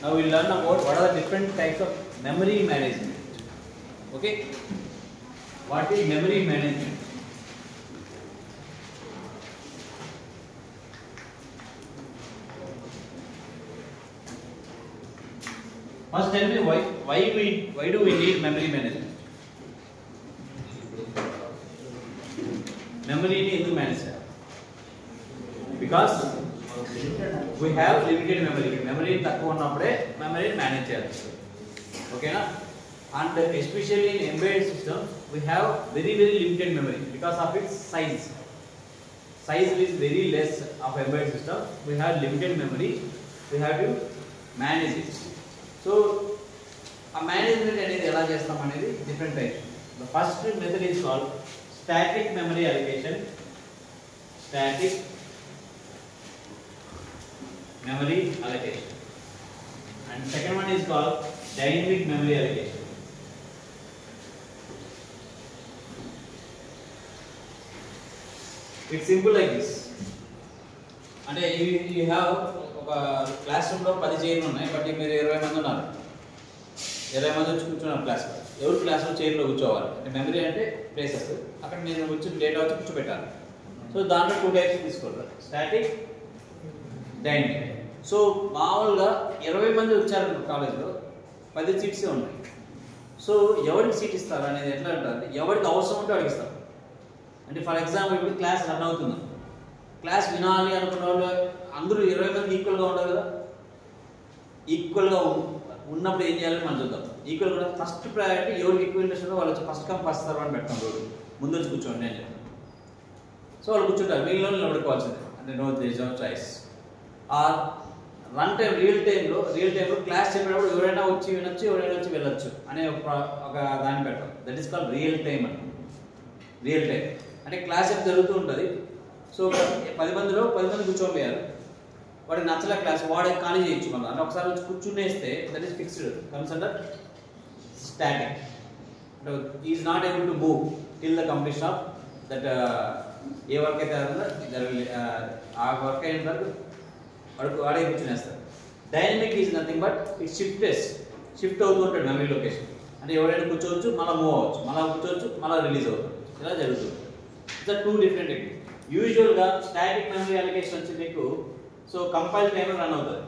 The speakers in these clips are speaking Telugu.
Now we'll learn about what are the different types of memory management. Okay? What is memory management? First tell me why do we need memory management? Memory ni endu manage cheyali? Because we have limited memory. Memory takku unnappude memory manage cheyali. Okay na? And especially in embedded system we have very limited memory because of its size. Size is very less of embedded system. We have limited memory. We have to manage it. So a management అనేది ఎలా చేస్తాం అనేది different types. The first method is called static memory allocation. Static memory allocation. And second one is called dynamic memory allocation. It's simple like this. అంటే you have ఒక క్లాస్ రూమ్ లో 10 చైర్లు ఉన్నాయి, బట్ మీరు 20 మంది ఉన్నారు. 20 మంది వచ్చి కూర్చున్నారు క్లాస్ లో. ఎవరు క్లాస్ లో చైర్లో కూర్చోవాలి అంటే మెమరీ అంటే ప్లేసెస్, అక్కడ నేను వచ్చి డేటా వచ్చి కూర్చోబెట్టాలి. సో దాంట్లో 2 టైప్స్ తీసుకోవాలి, స్టాటిక్, డైనమిక్. సో మామూలుగా 20 మంది వచ్చారు కాలేజ్లో, 10 సీట్సే ఉన్నాయి. సో ఎవరికి సీట్ ఇస్తారు అనేది ఎట్లా అంటారు, ఎవరికి అవసరం ఉంటే వాడికి ఇస్తారు. అంటే ఫర్ ఎగ్జాంపుల్ ఇప్పుడు క్లాస్ రన్ అవుతుంది, క్లాస్ వినాలి అనుకున్న వాళ్ళు అందరూ 20 మంది ఈక్వల్గా ఉండదు కదా. ఈక్వల్గా ఉన్నప్పుడు ఏం చేయాలని మనం చూద్దాం. ఈక్వల్ కూడా ఫస్ట్ ప్రయారిటీ ఎవరికి ఈక్వల్ ఇంట్రెస్ట్ ఉందో వాళ్ళు వచ్చి ఫస్ట్ కమ్ ఫస్ట్ సర్వ్ అని పెడతాం. రోజు ముందు వచ్చి కూర్చోండి నేను చెప్తాను. సో వాళ్ళు కూర్చుంటారు, మిగిలిన వాళ్ళు నిలబడుకోవాల్సిందే, అంటే no there is no choice. Or run time real టైంలో క్లాస్ చెప్పేటప్పుడు ఎవరైనా వచ్చి వినొచ్చు, ఎవరైనా వచ్చి వెళ్ళొచ్చు అనే ఒక దాన్ని పెట్టాం. That is called real time అని. రియల్ టైం అంటే క్లాస్ ఏం జరుగుతూ ఉంటుంది. సో 10 మందిలో 10 మంది కూర్చోపోయారు, వాడికి నచ్చలే క్లాస్, వాడే ఖాళీ చేయొచ్చు. మనం అంటే ఒకసారి వచ్చి కూర్చునేస్తే that is fixed, comes under static. అంటే is not able to move till the completion of that a work అయితే ఆ వర్క్ అయిన వరకు వాడే కూర్చునేస్తారు. Dynamic is nothing but it shift అవుతూ ఉంటాడు మెమరీ లొకేషన్. అంటే ఎవరైనా కూర్చోవచ్చు, మళ్ళీ మూవ్ అవ్వచ్చు, మళ్ళీ కూర్చోవచ్చు, మళ్ళీ రిలీజ్ అవుతుంది, ఇలా జరుగుతుంది. It's 2 different technique. యూజువల్గా స్టాటిక్ మెమరీ అలొకేషన్ వచ్చి మీకు సో కంపైల్ టైంలో రన్ అవుతుంది.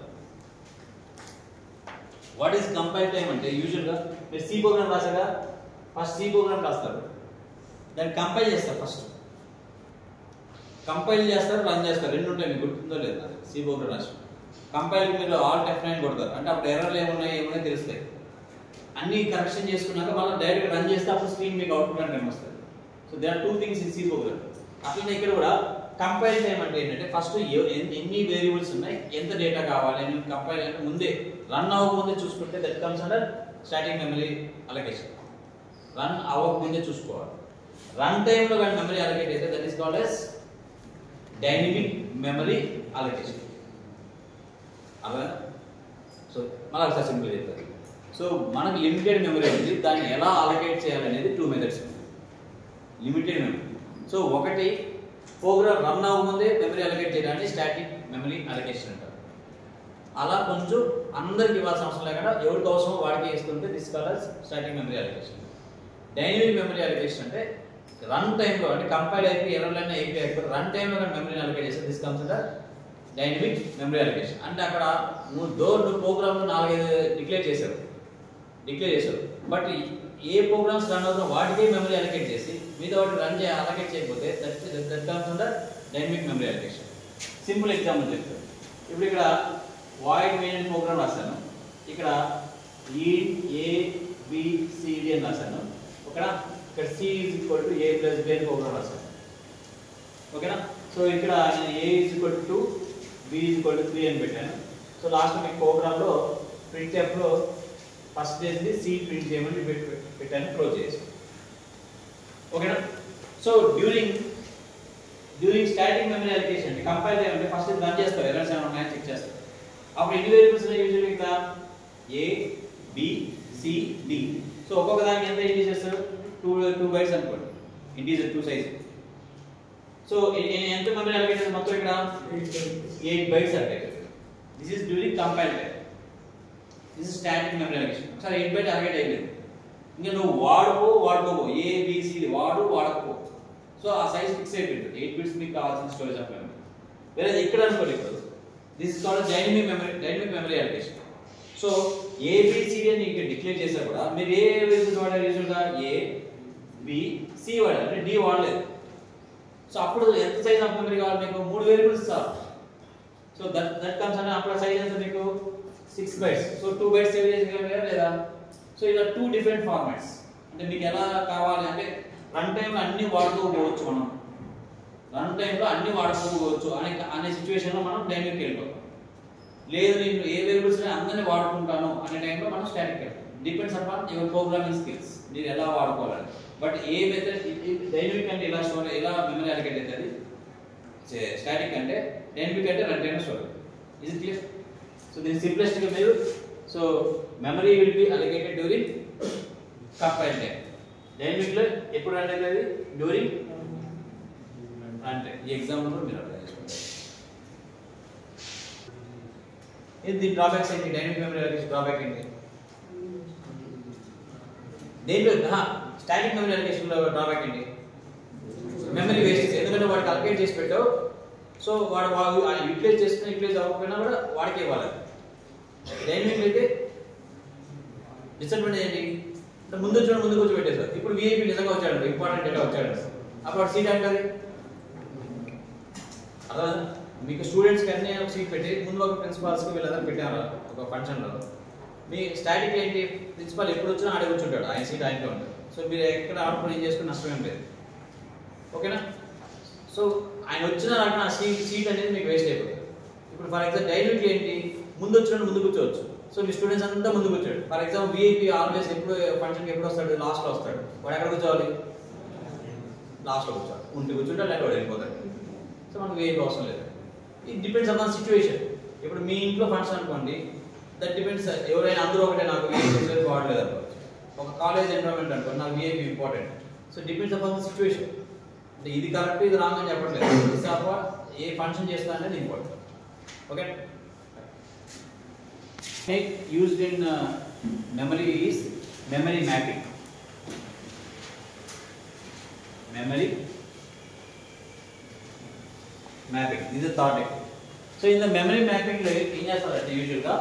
వాట్ ఈస్ కంపైల్ టైం అంటే యూజువల్గా మీరు సి ప్రోగ్రామ్ రాసాగా, ఫస్ట్ సి ప్రోగ్రామ్ రాస్తారు, దాన్ని కంపైల్ చేస్తారు. ఫస్ట్ కంపైల్ చేస్తారు, రన్ చేస్తారు, 2 ఉంటాయి. మీకు గుర్తుందో లేదు, సి ప్రోగ్రామ్ రాసి కంపైల్ మీరు ఆల్ F9 కొడతారు, అంటే అప్పుడు ఎర్రర్లు ఏమున్నాయో తెలుస్తాయి. అన్ని కరెక్షన్ చేసుకున్నాక మళ్ళీ డైరెక్ట్ రన్ చేస్తే అప్పుడు స్క్రీన్ మీకు అవుట్పుట్ అంటే వస్తుంది. So they are 2 things in C program. అట్లనే ఇక్కడ కూడా కంపైల్ టైం అంటే ఏంటంటే ఫస్ట్ ఎన్ని వేరియబుల్స్ ఉన్నాయి, ఎంత డేటా కావాలి అని కంపైల్ అంటే ముందే రన్ అవ్వకముందే చూసుకుంటే that comes under static memory allocation. Run అవ్వకముందే చూసుకోవాలి. రన్ టైంలో కానీ మెమరీ అలొకేట్ అయితే that is called as dynamic memory allocation. అలా సో మళ్ళీ ఒకసారి సింపుల్ చెప్తారు. సో మనకు లిమిటెడ్ మెమరీ ఉంది, దాన్ని ఎలా అలొకేట్ చేయాలనేది 2 మెథడ్స్. Limited memory. సో ఒకటి ప్రోగ్రామ్ రన్ అవ్వకముందే మెమరీ అలొకేట్ చేయడానికి స్టాటిక్ మెమరీ అలొకేషన్ అంటారు. అలా కొంచెం అందరికి ఇవ్వాల్సిన అవసరం లేకుండా ఎవరికి అవసరమో వాడికి ఇస్తుంటే this called static memory allocation. Dynamic memory allocation అంటే రన్ టైంలో, అంటే కంపైల్ అయిపోయి ఎర్రర్లైనా అయిపోయి రన్ టైంలో కానీ మెమరీని అలొకేట్ చేస్తే this comes under dynamic memory allocation. అంటే అక్కడ నువ్వు ప్రోగ్రామ్లో 4-5 డిక్లేర్ చేశారు, బట్ ఏ ప్రోగ్రామ్స్ రన్ అవుతుందో వాటికే మెమరీ అలొకేట్ చేసి మిగతా వాటి అలొకేట్ చేయకపోతే that comes under dynamic memory allocation. Simple example చెప్తాను. ఇప్పుడు ఇక్కడ వాయిడ్ మెయిన్ ప్రోగ్రామ్ రాశాను, ఇక్కడ ABCD అని రాశాను. ఇక్కడ C is equal to A plus B అని ప్రోగ్రామ్ రాశాను. ఓకేనా? సో ఇక్కడ A is equal to 2, B is equal to 3 అని పెట్టాను. సో లాస్ట్ మీకు ప్రోగ్రామ్లో ప్రింట్ఎఫ్లో ఫస్ట్ చేసి C ప్రింట్ చేయమని పెట్టాను, క్లోజ్ చేసి. ఓకేనా? So during static memory allocation అంటే కంపైల్ చేయాలంటే ఫస్ట్ రన్ చేస్తారు, ఎర్రర్స్ ఏమైనా ఉన్నాయని చెక్ చేస్తారు. అప్పుడు ఎన్ని వేరియబుల్స్ ఉన్నాయి యూజువల్లీ ఇక్కడ A B C D. So ఒక్కొక్క దానికి ఎంత యూజ్ చేస్తారు, 2 బైట్స్ అనుకోండి, ఇంటీజర్ 2 సైజ్. సో ఎంత మెమరీ అలొకేషన్ మొత్తం ఇక్కడ 8 bytes are taken. This is during compile time. This is static memory allocation. ఒకసారి 8 బైట్ అలొకేట్ అయిపోయింది, ఇంకా నువ్వు వాడుకోబో ఏబిసిడి వాడకపో. సో ఆ సైజ్ ఫిక్స్ అయిపోయింది, 8 బిట్స్ మీకు కావాల్సిన స్టోరేజ్ ఆఫ్ మెమరీ. వేరే ఇక్కడ అనుకోండి, ఇప్పుడు this is called dynamic memory allocation. So ABCD అని ఇక్కడ డిక్లేర్ చేసా కూడా మీరు ఏ వేరియబుల్స్ వాడారు, యూజువల్గా ఏ బి సి వాడారు, అంటే డి వాడలేదు. సో అప్పుడు ఎంత సైజ్ ఆఫ్ మెమరీ కావాలి మీకు, 3 వేరియబుల్స్ చాలు. సో దట్ కమ్స్ అంటే అప్పుడు సైజ్ ఎంత మీకు 6 బైట్స్. సో 2 బైట్స్ సేవ్ చేయగలిగారా లేదా? సో ఇలా 2 డిఫరెంట్ ఫార్మాట్స్. అంటే మీకు ఎలా కావాలి అంటే రన్ టైంలో అన్ని వాడుకోవచ్చు, మనం రన్ టైంలో అన్ని వాడుకోవచ్చు అనే సిచ్యువేషన్లో మనం డైనమిక్ వెళ్ళిపోతాం. లేదు నేను ఏ వేరియబుల్స్ అందరినీ వాడుకుంటాను అనే టైంలో మనం స్టాటిక్ వెళ్తాం. Depends upon your programming skills, మీరు ఎలా వాడుకోవాలని. బట్ ఏ మెథడ్ డైనమిక్ అంటే ఎలా మెమరీ అలొకేట్ అవుతుంది, స్టాటిక్ అంటే డైనమిక్ అంటే రన్ టైంలో store. Is it clear? So దీని సింప్లెస్ట్ గా మీరు, so memory will be allocated during compile time. Dynamic లో ఎప్పుడు రన్ అవుతుంది, డ్యూరింగ్ రన్ టైం. ఈ ఎగ్జాంపుల్ మీరు అప్లై చేసుకోండి. ఇది డ్రాబ్యాక్స్ ఏంటి, డైనమిక్ మెమరీ అలొకేషన్ డ్రాబ్యాక్ ఏంటి? దేంట్లో స్టాటిక్ మెమరీ అలొకేషన్ లో డ్రాబ్యాక్ ఏంటి? Memory wastage. ఎందుకంటే వాడికి అలొకేట్ చేసి పెట్టావు, సో వాడు యూటిలైజ్ అవ్వకపోయినా కూడా వాడికి ఇవ్వాలి. డైనమిక్ అయితే డిసడ్వాంటేజ్ ఏంటి అంటే ముందు వచ్చి పెట్టేశారు. ఇప్పుడు విఐపి నిజంగా వచ్చాడు, ఇంపార్టెంట్ డేటా వచ్చాడు, అప్పుడు సీట్ అంటారు. అలా మీకు స్టూడెంట్స్కి అన్ని ఒక సీట్ పెట్టి ముందు ఒక ప్రిన్సిపాల్స్కి వీళ్ళందరూ పెట్టారు ఒక ఫంక్షన్లో. మీ స్టాటిక్ ఏంటి, ప్రిన్సిపాల్ ఎప్పుడు వచ్చినా ఆడే కూర్చుంటాడు, ఆయన సీట్ ఆయనకే ఉంటుంది. సో మీరు ఎక్కడ ఆడుకొని ఏం చేసుకుని నష్టమేం లేదు, ఓకేనా? సో ఆయన వచ్చిన రాకుండా ఆ సీట్ అనేది మీకు వేస్ట్ అయిపోతుంది. ఇప్పుడు ఫర్ ఎగ్జాంపుల్ డైనమిక్ ఏంటి, ముందు వచ్చినట్టు ముందు కూర్చోవచ్చు. సో మీ స్టూడెంట్స్ అంతా ముందు కూర్చోడు. ఫర్ ఎగ్జాంపుల్ విఐపి ఆల్వేస్ ఎప్పుడు ఫంక్షన్కి ఎప్పుడు వస్తాడు, లాస్ట్లో వస్తాడు. వాడు ఎక్కడ కూర్చోవాలి, లాస్ట్లో కూర్చోవాలి. ఉంటే కూర్చుంటే లేకపోతే వాడు వెళ్ళిపోతాడు. సో మనకు విఐపి అవసరం లేదు. It depends upon situation. ఇప్పుడు మీ ఇంట్లో ఫంక్షన్ అనుకోండి, దట్ డిపెండ్స్. ఎవరైనా అందరూ ఒకటే నాకు విఐపి వాడలేదు అనుకోవచ్చు. ఒక కాలేజ్ ఎన్విరాన్మెంట్ అనుకోండి, నాకు VIP important. So depends upon situation. అంటే ఇది కరెక్ట్ ఇది రాంగ్ అని చెప్పట్లేదు, ఏ ఫంక్షన్ చేస్తా అనేది important, okay? Used in memory is memory mapping. Memory mapping. This is the third technique. So in the memory mapping, ఏం చేస్తారంటే యూజువల్గా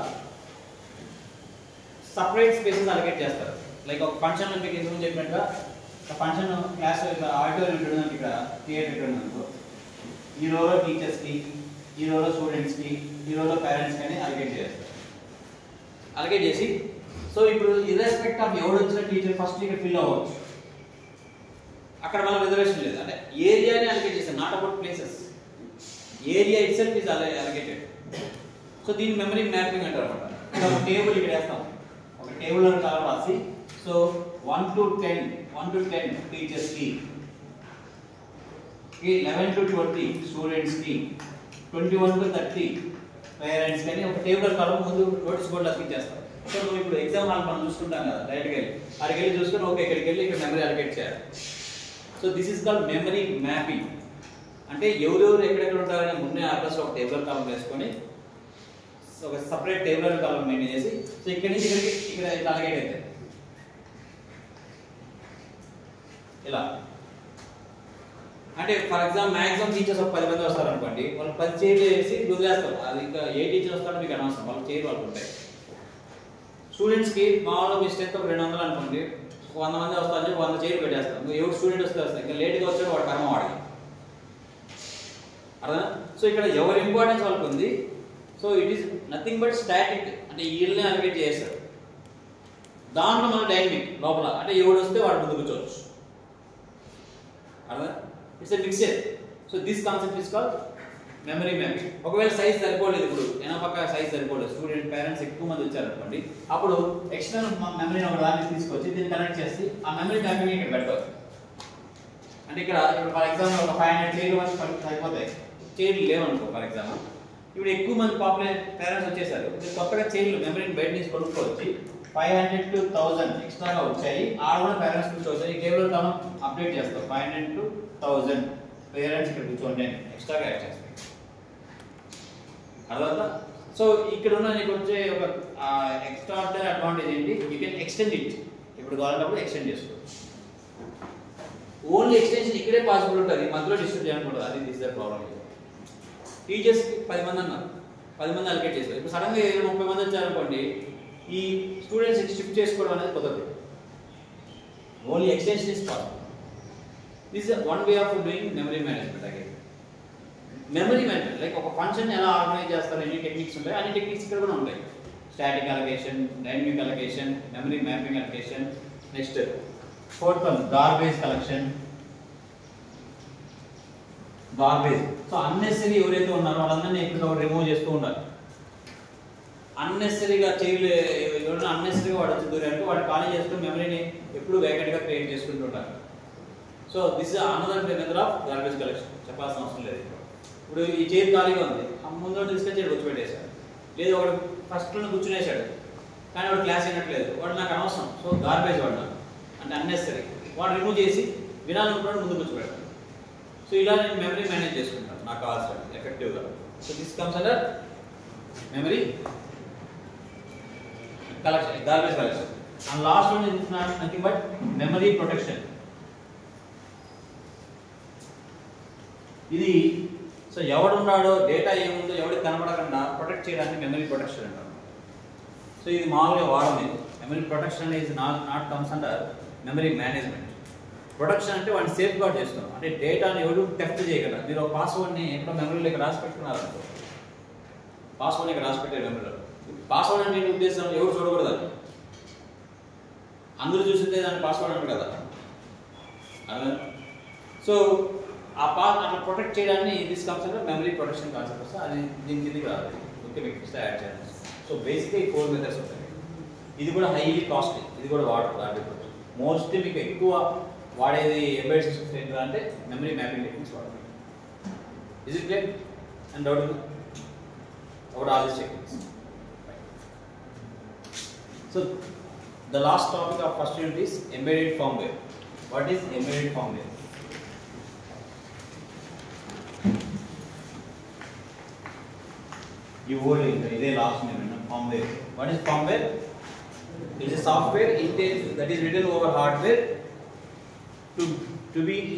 సపరేట్ స్పేసెస్ అలొకేట్ చేస్తారు. లైక్ ఒక ఫంక్షన్ మీకు ఏం చెప్పినట్టుగా ఒక ఫంక్షన్ క్లాస్ ఆడిటోరియం ఉంటుంది, ఇక్కడ థియేటర్ ఉంటుంది. ఈ రోలో టీచర్స్కి, ఈ రోలో స్టూడెంట్స్కి, ఈ రోలో పేరెంట్స్కి అని అలొకేట్ చేస్తారు. అలొకేట్ చేసి సో ఇప్పుడు ఇర్రెస్పెక్ట్ ఆఫ్ ఎవరు వచ్చిన టీచర్ ఫస్ట్ ఇక్కడ ఫిల్ అవ్వచ్చు. అక్కడ మన రిజర్వేషన్ లేదు, అంటే ఏరియాని అలొకేట్ చేస్తారు, not about places. Area it self is allocated. So దీన్ని మెమరీ మ్యాపింగ్ అంటారు అనమాట. ఒక టేబుల్ ఇక్కడ వేస్తాం, ఒక టేబుల్ అని చాలా రాసి, సో 1 to 10 టీచర్స్కి, 11 to 20 స్టూడెంట్స్కి, 21 to 30 పేరెంట్స్ కానీ ఒక టేబుల్ కాలం ముందు నోటీస్ బోర్డు అతికించేస్తాం. సో నువ్వు ఇప్పుడు ఎగ్జామ్ హాల్ మనం చూసుకుంటాం కదా, డైరెక్ట్గా వెళ్ళి అక్కడికి వెళ్ళి చూసుకొని ఓకే ఇక్కడికి వెళ్ళి ఇక్కడ మెమరీ అలొకేట్ చేయాలి. So this is called memory mapping. అంటే ఎవరెవరు ఎక్కడెక్కడ ఉంటారని ముందే అడ్రస్లో ఒక టేబుల్ కాలం వేసుకొని ఒక సపరేట్ టేబుల్ కాలం మెయింటైన్ చేసి, సో ఇక్కడి నుంచి ఇక్కడ ఇట్లా అలొకేట్ అవుతాయి ఇలా. అంటే ఫర్ ఎగ్జాంపుల్ మ్యాక్సిమం టీచర్స్ ఒక 10 మంది వస్తారు అనుకోండి, వాళ్ళు 10 చైర్లు వేసి వదిలేస్తారు. అది ఇంకా ఏ టీచర్ వస్తారో మీకు అనవసరం, వాళ్ళ చైర్ వాళ్ళు ఉంటాయి. స్టూడెంట్స్కి మామూలుగా మీ స్ట్రెంత్ ఒక 200 అనుకోండి, 100 మంది వస్తారని చెప్పి 100 చైర్లు పెట్టేస్తాం. ఇంకా ఎవరు స్టూడెంట్ వస్తారు, ఇంకా లేట్గా వచ్చాడు వాడు కర్మ వాడికి, అర్థం? సో ఇక్కడ ఎవరి ఇంపార్టెన్స్ వాళ్ళకి ఉంది. So it is nothing but static, అంటే వీళ్ళని అలొకేట్ చేస్తారు. దాంట్లో మన డైనమిక్ లోపల, అంటే ఎవడు వస్తే వాడు ముందు కూర్చోవచ్చు, అర్థం? It's a mixer. So this concept is called memory mapping. ఒకవేళ సైజ్ సరిపోలేదు, ఇప్పుడు పక్క సైజ్ సరిపోలేదు, స్టూడెంట్ పేరెంట్స్ ఎక్కువ మంది వచ్చారనుకోండి, అప్పుడు ఎక్స్టర్నల్ మెమరీని ఒక దాన్ని తీసుకొచ్చి దీన్ని కనెక్ట్ చేసి ఆ మెమరీ మ్యాపింగ్ ఇక్కడ పెడతారు. అంటే ఇక్కడ ఇప్పుడు ఫర్ ఎగ్జాంపుల్ ఒక 500 చైర్లు వరకు సరిపోతాయి, చైర్లు లేవనుకో ఫర్ ఎగ్జాంపుల్. ఇప్పుడు ఎక్కువ మంది పేరెంట్స్ వచ్చేసారు, కొత్తగా చైర్లు మెమరీని బయట నుంచి కొనుక్కోవచ్చి 500 to 1000 ఎక్స్ట్రాగా వచ్చాయి, ఆడ కూడా పేరెంట్స్ కూర్చోవచ్చు. ఈ టేబుల్ మనం అప్డేట్ చేస్తాం, 500 to 1000 పేరెంట్స్ ఇక్కడ కూర్చోండి ఎక్స్ట్రాగా యాడ్ చేస్తాం, అర్థమవుతుందా? సో ఇక్కడ ఉన్న నీకు వచ్చే ఒక ఎక్స్ట్రా అడ్వాంటేజ్ ఏంటి, యూ కెన్ ఎక్స్టెండ్ ఇట్, ఇప్పుడు కావాలన్నప్పుడు ఎక్స్టెండ్ చేసుకోవచ్చు. ఓన్లీ ఎక్స్టెన్షన్ ఇక్కడే పాసిబుల్ ఉంటుంది, మధ్యలో డిస్ట్రిబ్యూట్ చేయకూడదు. అది దిస్ ద ప్రాబ్లమ్. టీచర్స్కి 10 మంది అన్నారు, 10 మంది అలకేట్ చేస్తారు. ఇప్పుడు సడన్గా 30 మంది వచ్చారనుకోండి, ఈ స్టూడెంట్స్ షిఫ్ట్ చేసుకోవడం అనేది కుదరదు. Only extension is possible. This is one way of doing memory management. Again memory management like ఒక ఫంక్షన్ ఎలా ఆర్గనైజ్ చేస్తారు, ఎన్ని టెక్నిక్స్ ఉంటాయి, అన్ని టెక్నిక్స్ ఇక్కడ కూడా ఉంటాయి. Static allocation, dynamic allocation, memory mapping allocation. Next fourth one garbage collection. Garbage, so unnecessary ఎవరైతే ఉన్నారో వాళ్ళందరినీ ఎప్పటికప్పుడు రిమూవ్ చేస్తూ ఉండాలి. అన్నెసరీగా ఎవరైనా అన్నెసరీగా వాడు వచ్చి దూరానికి వాడు ఖాళీ చేస్తూ మెమరీని ఎప్పుడు వేకెంట్గా క్రియేట్ చేసుకుంటూ ఉండాలి. So this is another method of garbage collection. చెప్పాల్సిన అవసరం లేదు. ఇప్పుడు ఈ చైర్ ఖాళీగా ఉంది, ముందు తీసుకొచ్చి కూర్చోబెట్టేశాడు, లేదు ఒకడు ఫస్ట్లో కూర్చునేసాడు కానీ వాడు క్లాస్ అయినట్లేదు, వాడు నాకు అనవసరం, సో గార్బేజ్ వాడు అంటే అన్నెసరీ, వాడు రిమూవ్ చేసి వినాలనుకున్నాడు ముందు కూర్చోబెట్టాడు. సో ఇలా నేను మెమరీ మేనేజ్ చేసుకుంటాను నాకు కావాల్సిన ఎఫెక్టివ్గా. So this comes under memory collection, garbage collection. And last one is nothing but memory protection. ఇది సో ఎవడున్నాడో డేటా ఏముందో ఎవరికి కనబడకుండా ప్రొటెక్ట్ చేయడానికి మెమరీ ప్రొటెక్షన్ అంటారు. సో ఇది మామూలుగా వాడమే. Memory protection is not comes under memory management. Protection అంటే వాడిని సేఫ్ గార్డ్ చేస్తాం, అంటే డేటాని ఎవరు టెఫ్ట్ చేయగలరు. మీరు పాస్వర్డ్ని ఎక్కడో మెమరీలో ఇక్కడ రాసి పెట్టుకున్నారనుకో, పాస్వర్డ్ని ఇక్కడ రాసి పెట్టారు మెమరీలో. పాస్వర్డ్ అంటే ఉద్దేశం ఎవరు చూడకూడదు, అది అందరూ చూసిందే దాన్ని పాస్వర్డ్ అంటారు కదా. సో ఆ అట్లా ప్రొటెక్ట్ చేయడాన్ని దిస్ కమ్స్ అంటే మెమరీ ప్రొటెక్షన్ కాన్సెప్ట్ వస్తే అది దీని కిందకి రాదు. ఓకే, మీకు ఇస్తే యాడ్ చేయాలి. సో బేసిక్గా ఈ 4 మెథడ్స్ ఉంటాయి. ఇది కూడా హైలీ కాస్ట్లీ, ఇది కూడా వాడతారు. మోస్ట్లీ మీకు ఎక్కువ వాడేది ఎంబెడెడ్ సిస్టమ్స్ ఏంటంటే అంటే మెమరీ మ్యాపింగ్ టెక్నిక్స్ వాడతారు. Is it clear and doubt about all these techniques? So the last topic of first unit is embedded firmware. What is embedded firmware? You hold it. Is a last name. Firmware. What is firmware? It is a software that is written over hardware to be in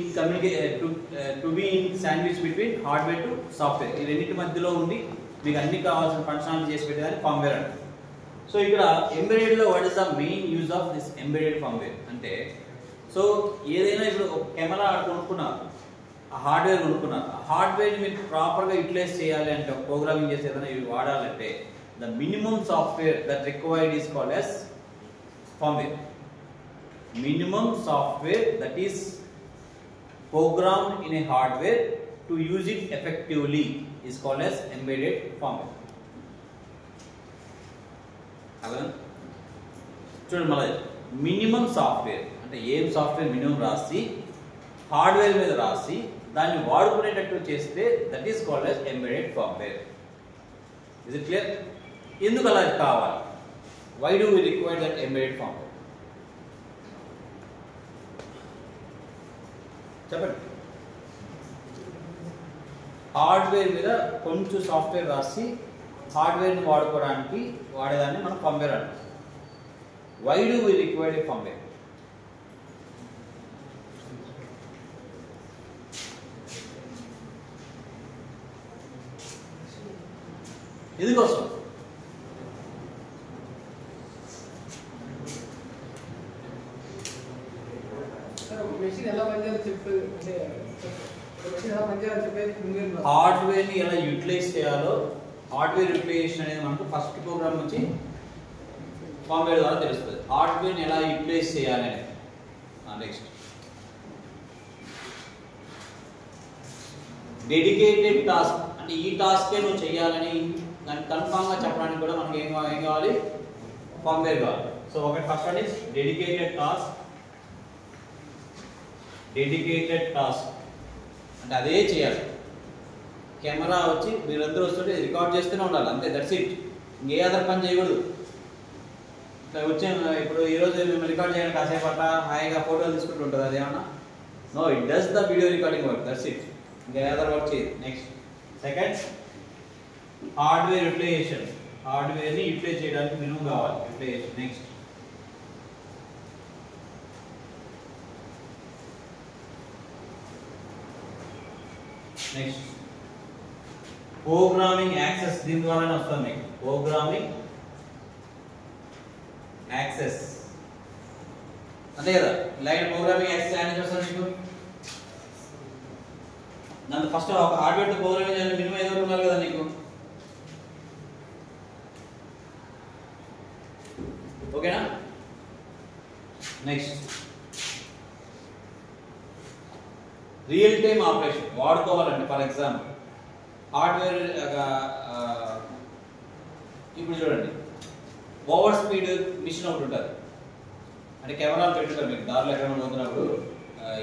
to be in sandwich between hardware to software. ఈ రెండింటి మధ్యలో ఉండి మీకు అన్ని కావాల్సిన ఫంక్షనాలిటీ చేసి పెట్టేదాన్ని ఫర్మ్వేర్ అంటారు. సో ఇక్కడ ఎంబెడెడ్ లో what is the main use of this embedded firmware అంటే, సో ఏదైనా ఇప్పుడు ఒక కెమెరా కొనుక్కున్నారు, ఆ హార్డ్వేర్ కొనుక్కున్నారు, ఆ హార్డ్వేర్ని మీరు ప్రాపర్గా యూటిలైజ్ చేయాలి అంటే, ప్రోగ్రామింగ్ చేసి ఏదైనా ఇవి వాడాలంటే the minimum software that required is called as firmware. Minimum software that is programmed in a hardware to use it effectively is called as embedded firmware. చూడండి మళ్ళీ, మినిమం సాఫ్ట్వేర్ అంటే ఏం సాఫ్ట్వేర్ మినిమం రాసి హార్డ్వేర్ మీద రాసి దాన్ని వాడుకునేటట్టు చేస్తే that is called as embedded firmware. Is it clear? ఎందుకు అలా కావాలి? Why do we require that embedded firmware? చెప్పండి. హార్డ్వేర్ మీద కొంచెం సాఫ్ట్వేర్ రాసి హార్డ్వేర్ని వాడుకోవడానికి వాడేదాన్ని మనం ఫర్మ్వేర్ అంటాం. Why do we require a firmware? ఎందుకోసం? హార్డ్వేర్ ని ఎలా యూటిలైజ్ చేయాలో, హార్డ్వేర్ యూటిలైజేషన్ అనేది మనకు ఫస్ట్ ప్రోగ్రామ్ నుంచి ఫర్మ్వేర్ ద్వారా తెలుస్తుంది. హార్డ్వేర్ ని ఎలా యూటిలైజ్ చేయాలి అనేది. నెక్స్ట్ డెడికేటెడ్ టాస్క్ అంటే ఈ టాస్కే నువ్వు చేయాలని దాన్ని కన్ఫామ్గా చెప్పడానికి కూడా మనకి ఏం కావాలి? ఫర్మ్వేర్ కావాలి. సో ఒకటి first one is dedicated task. Dedicated task అంటే అదే చేయాలి. కెమెరా వచ్చి మీరందరూ వస్తుంటే రికార్డ్ చేస్తూనే ఉండాలి, అంతే, దట్స్ ఇట్. ఇంకే అదర్ పని చేయకూడదు. ఇట్లా వచ్చే ఇప్పుడు ఈరోజు మేము రికార్డ్ చేయడానికి కాసేపు అట్లా హాయిగా ఫోటోలు తీసుకుంటూ ఉంటుంది, అదేమన్నా? No, it does the video recording work, that's it. ఇంకా అదర్ వర్క్ చేయదు. Next second hardware utilization. హార్డ్వేర్ని యూటిలైజ్ చేయడానికి మినిమం కావాలి. యూటిలైజేషన్. Next programming access. దీని ద్వారానే వస్తుంది మీకు ప్రోగ్రామింగ్ యాక్సెస్ అంతే కదా. లైన్ ప్రోగ్రామింగ్ యాక్సెస్ అనేది వస్తుంది మీకు. దాంట్లో ఫస్ట్ ఒక హార్డ్వేర్ తో ప్రోగ్రామింగ్ చేయాలి మినిమం ఏదో ఉండాలి కదా నీకు. ఓకేనా. నెక్స్ట్ రియల్ టైమ్ ఆపరేషన్ వాడుకోవాలండి. ఫర్ ఎగ్జాంపుల్ హార్డ్వేర్ ఇప్పుడు చూడండి ఓవర్ స్పీడ్ మిషన్ ఒకటి ఉంటుంది. అంటే కెమెరాలు పెట్టుకుంటారు మీకు దారిలో ఎక్కడ పోతున్నప్పుడు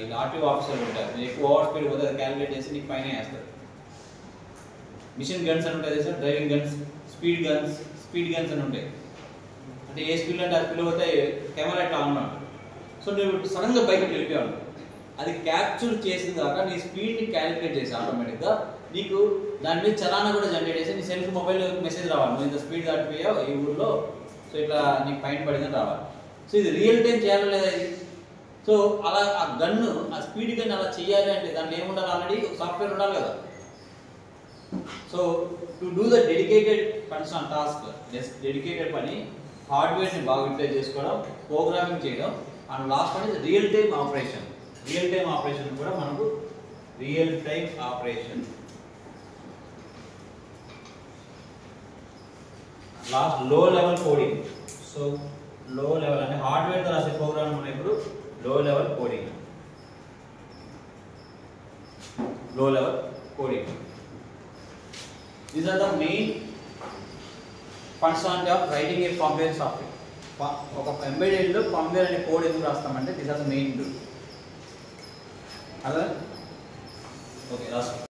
ఈ ఆర్టీఓ ఆఫీసర్లు ఉంటారు. మీరు ఎక్కువ ఓవర్ స్పీడ్ పోతే అది క్యాలిక్యులేట్ చేసి నీకు పైన వేస్తారు. మిషన్ గన్స్ అని ఉంటాయి sir, driving guns, speed guns అని ఉంటాయి. అంటే ఏ స్పీడ్ అంటే ఆ స్పీడ్ పోతే కెమెరా ఇట్లా ఆన్ ఉంటుంది. సో నువ్వు సడన్గా బైక్ వెళ్ళిపోయావు, అది క్యాప్చర్ చేసిన దాకా నీ స్పీడ్ని క్యాలిక్యులేట్ చేసి ఆటోమేటిక్గా నీకు దాని మీద చలానా కూడా జనరేట్ చేసి నీ సెల్ఫ్ మొబైల్ మెసేజ్ రావాలి, నువ్వు ఇంత స్పీడ్ దాటిపోయావు ఈ ఊళ్ళో, సో ఇట్లా నీకు ఫైన్ పడిందని రావాలి. సో ఇది రియల్ టైం చేయాలి లేదా ఇది. సో అలా ఆ గన్ను ఆ స్పీడ్ గన్ అలా చేయాలి అంటే దాంట్లో ఏముండాలి, ఆల్రెడీ సాఫ్ట్వేర్ ఉండాలి కదా. So to do the dedicated function on task, dedicated పని హార్డ్వేర్ని బాగా యూటిలైజ్ చేసుకోవడం, ప్రోగ్రామింగ్ చేయడం, and last one is real time operation. Real time operation కూడా మనకు real time operation. Last low level coding. So low level అంటే హార్డ్వేర్ తో రాసే ప్రోగ్రామ్ ఉన్నాయి. ఇప్పుడు low level coding. Low level coding these are the main functionality of writing a firmware software. ఒక ఎంబెడెడ్ లో ఫర్మ్వేర్ అనే కోడ్ ఎందుకు రాస్తామంటే దీస్ ఆర్ ద మెయిన్. అదే ఓకే రాస్తాం.